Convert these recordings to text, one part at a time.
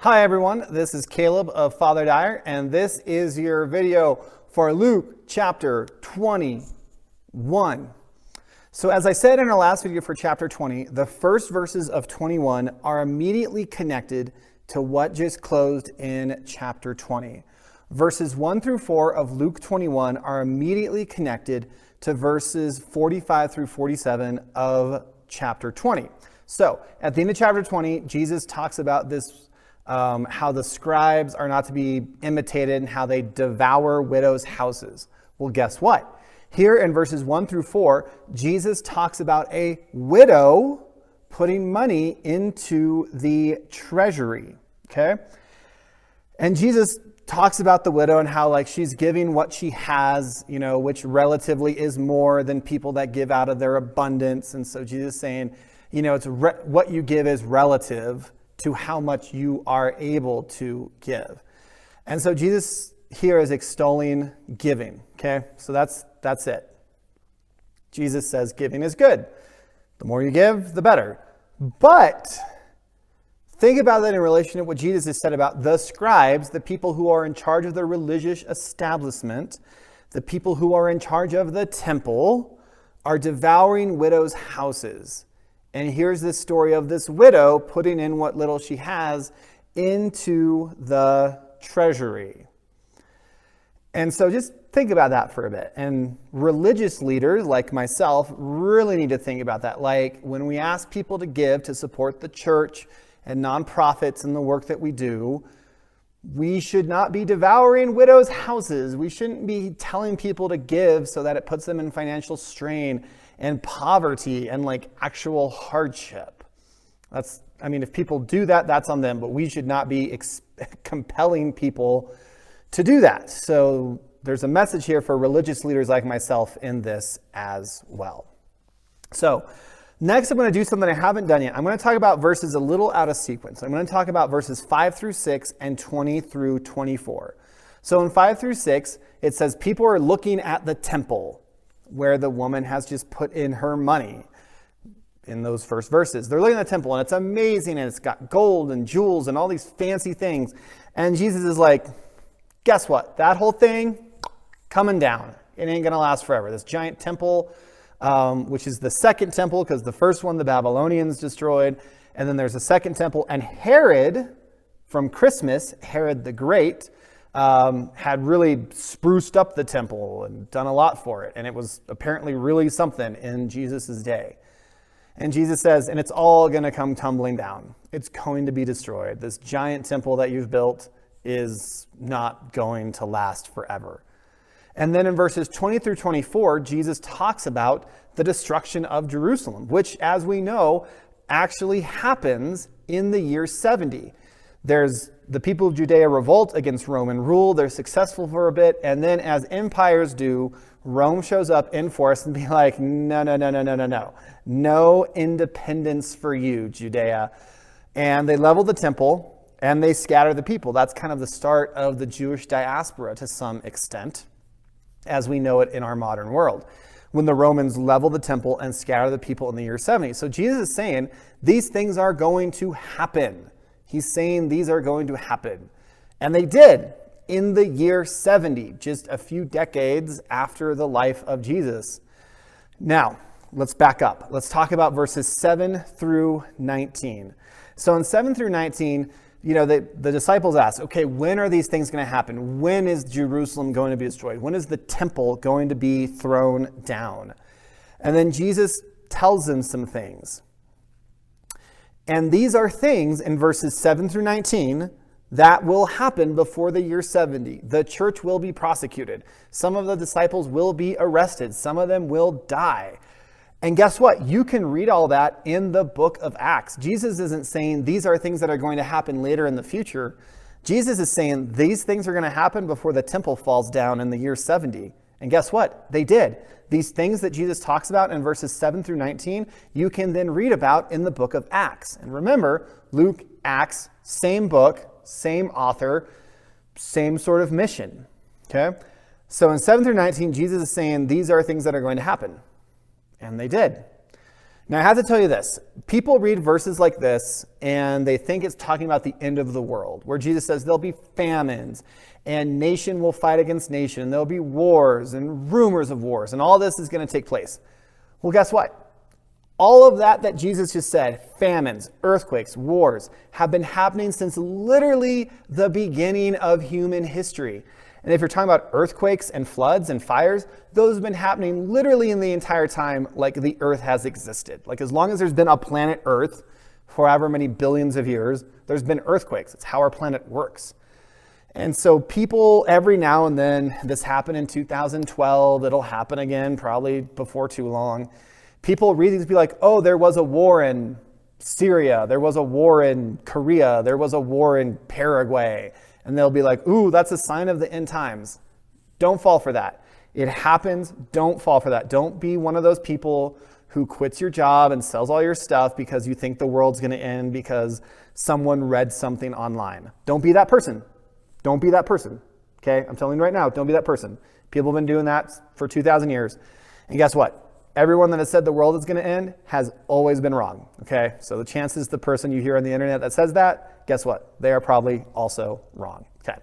Hi everyone, this is Caleb of Father Dyer, and this is your video for Luke chapter 21. So as I said in our last video for chapter 20, the first verses of 21 are immediately connected to what just closed in chapter 20. Verses 1 through 4 of Luke 21 are immediately connected to verses 45 through 47 of chapter 20. So at the end of chapter 20, Jesus talks about this how the scribes are not to be imitated and how they devour widows' houses. Well, guess what? Here in verses 1 through 4, Jesus talks about a widow putting money into the treasury, okay? And Jesus talks about the widow and how she's giving what she has, which relatively is more than people that give out of their abundance. And so Jesus is saying, it's what you give is relative to how much you are able to give. And so Jesus here is extolling giving, okay? So that's it. Jesus says giving is good. The more you give, the better. But think about that in relation to what Jesus has said about the scribes, the people who are in charge of the religious establishment, the people who are in charge of the temple, are devouring widows' houses. And here's the story of this widow putting in what little she has into the treasury. And so just think about that for a bit. And religious leaders like myself really need to think about that. Like when we ask people to give to support the church and nonprofits and the work that we do, we should not be devouring widows' houses. We shouldn't be telling people to give so that it puts them in financial strain and poverty and actual hardship. If people do that, that's on them, but we should not be compelling people to do that. So there's a message here for religious leaders like myself in this as well. So next I'm going to do something I haven't done yet. I'm going to talk about verses a little out of sequence. I'm going to talk about verses 5 through 6 and 20 through 24. So in 5 through 6, it says people are looking at the temple where the woman has just put in her money in those first verses. They're looking at the temple and it's amazing and it's got gold and jewels and all these fancy things. And Jesus is like, guess what? That whole thing coming down. It ain't going to last forever. This giant temple, which is the second temple because the first one the Babylonians destroyed. And then there's a second temple. And Herod, from Christmas, Herod the Great, had really spruced up the temple and done a lot for it. And it was apparently really something in Jesus's day. And Jesus says, and it's all going to come tumbling down. It's going to be destroyed. This giant temple that you've built is not going to last forever. And then in verses 20 through 24, Jesus talks about the destruction of Jerusalem, which, as we know, actually happens in the year 70. There's the people of Judea revolt against Roman rule. They're successful for a bit. And then as empires do, Rome shows up in force and be like, no. No independence for you, Judea. And they level the temple and they scatter the people. That's kind of the start of the Jewish diaspora to some extent, as we know it in our modern world, when the Romans level the temple and scatter the people in the year 70. So Jesus is saying these things are going to happen. He's saying these are going to happen. And they did in the year 70, just a few decades after the life of Jesus. Now, let's back up. Let's talk about verses 7 through 19. So in 7 through 19, the disciples ask, okay, when are these things going to happen? When is Jerusalem going to be destroyed? When is the temple going to be thrown down? And then Jesus tells them some things. And these are things in verses 7 through 19 that will happen before the year 70. The church will be prosecuted. Some of the disciples will be arrested. Some of them will die. And guess what? You can read all that in the book of Acts. Jesus isn't saying these are things that are going to happen later in the future. Jesus is saying these things are going to happen before the temple falls down in the year 70. And guess what? They did. These things that Jesus talks about in verses 7 through 19, you can then read about in the book of Acts. And remember, Luke, Acts, same book, same author, same sort of mission. Okay? So in 7 through 19, Jesus is saying these are things that are going to happen. And they did. Now, I have to tell you this. People read verses like this, and they think it's talking about the end of the world, where Jesus says there'll be famines, and nation will fight against nation, and there'll be wars and rumors of wars, and all this is going to take place. Well, guess what? All of that Jesus just said, famines, earthquakes, wars, have been happening since literally the beginning of human history. And if you're talking about earthquakes and floods and fires, those have been happening literally in the entire time like the earth has existed. Like as long as there's been a planet Earth for however many billions of years, there's been earthquakes. It's how our planet works. And so people every now and then, this happened in 2012, it'll happen again probably before too long. People read these and be like, oh, there was a war in Syria, there was a war in Korea, there was a war in Paraguay. And they'll be like, ooh, that's a sign of the end times. Don't fall for that. It happens. Don't fall for that. Don't be one of those people who quits your job and sells all your stuff because you think the world's going to end because someone read something online. Don't be that person. Don't be that person. Okay? I'm telling you right now, don't be that person. People have been doing that for 2,000 years. And guess what? Everyone that has said the world is going to end has always been wrong. Okay? So the chances the person you hear on the internet that says that, guess what? They are probably also wrong. Okay.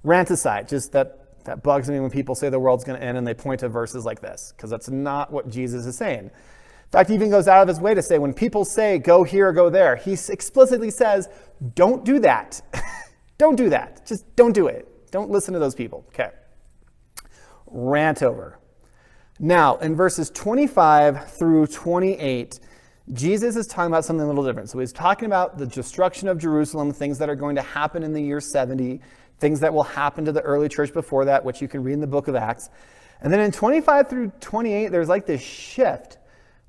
Rant aside, just that bugs me when people say the world's going to end and they point to verses like this, because that's not what Jesus is saying. In fact, he even goes out of his way to say when people say go here or go there, he explicitly says, don't do that. Don't do that. Just don't do it. Don't listen to those people. Okay. Rant over. Now, in verses 25 through 28, Jesus is talking about something a little different. So he's talking about the destruction of Jerusalem, things that are going to happen in the year 70, things that will happen to the early church before that, which you can read in the book of Acts. And then in 25 through 28, there's like this shift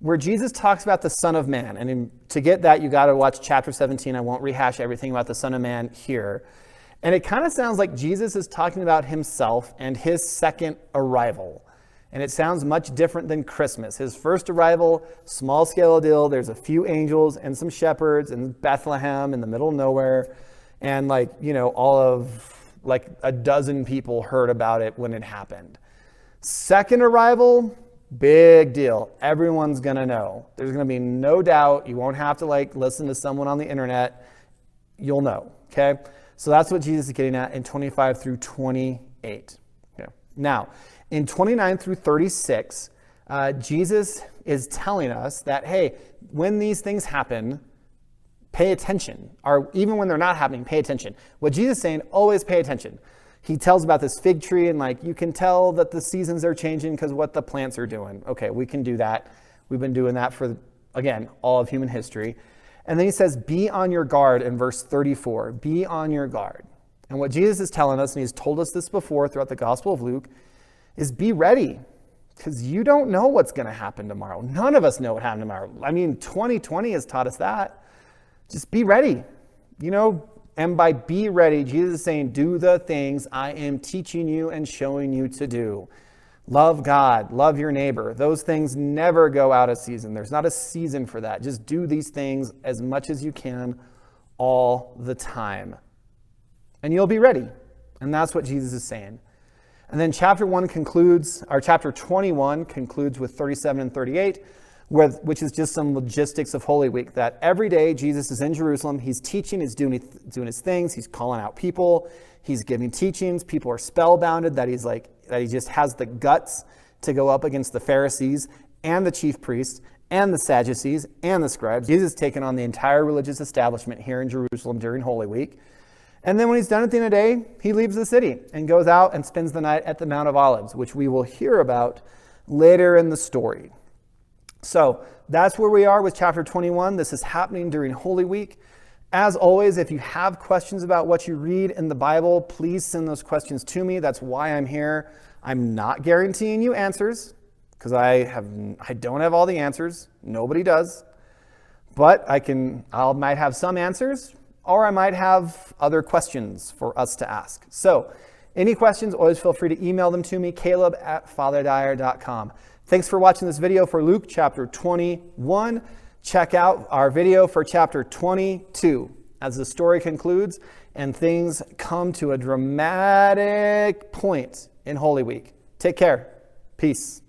where Jesus talks about the Son of Man. And to get that, you got to watch chapter 17. I won't rehash everything about the Son of Man here. And it kind of sounds like Jesus is talking about himself and his second arrival. And it sounds much different than Christmas. His first arrival, small scale deal. There's a few angels and some shepherds in Bethlehem in the middle of nowhere. And all of a dozen people heard about it when it happened. Second arrival, big deal. Everyone's going to know. There's going to be no doubt. You won't have to listen to someone on the internet. You'll know. Okay. So that's what Jesus is getting at in 25 through 28. Okay. Now, in 29 through 36, Jesus is telling us that, hey, when these things happen, pay attention. Or even when they're not happening, pay attention. What Jesus is saying, always pay attention. He tells about this fig tree and you can tell that the seasons are changing because what the plants are doing. Okay, we can do that. We've been doing that for, again, all of human history. And then he says, be on your guard in verse 34. Be on your guard. And what Jesus is telling us, and he's told us this before throughout the Gospel of Luke, is be ready, because you don't know what's going to happen tomorrow. None of us know what happened tomorrow. 2020 has taught us that. Just be ready. And by be ready, Jesus is saying, do the things I am teaching you and showing you to do. Love God, love your neighbor. Those things never go out of season. There's not a season for that. Just do these things as much as you can all the time. And you'll be ready. And that's what Jesus is saying. And then chapter 21 concludes with 37 and 38, which is just some logistics of Holy Week, that every day Jesus is in Jerusalem, he's teaching, he's doing his things, he's calling out people, he's giving teachings, people are spellbounded that he just has the guts to go up against the Pharisees and the chief priests and the Sadducees and the scribes. Jesus has taken on the entire religious establishment here in Jerusalem during Holy Week. And then when he's done at the end of the day, he leaves the city and goes out and spends the night at the Mount of Olives, which we will hear about later in the story. So that's where we are with chapter 21. This is happening during Holy Week. As always, if you have questions about what you read in the Bible, please send those questions to me. That's why I'm here. I'm not guaranteeing you answers because I don't have all the answers. Nobody does. But I might have some answers, or I might have other questions for us to ask. So any questions, always feel free to email them to me, Calob@fatherdyer.com. Thanks for watching this video for Luke chapter 21. Check out our video for chapter 22 as the story concludes and things come to a dramatic point in Holy Week. Take care. Peace.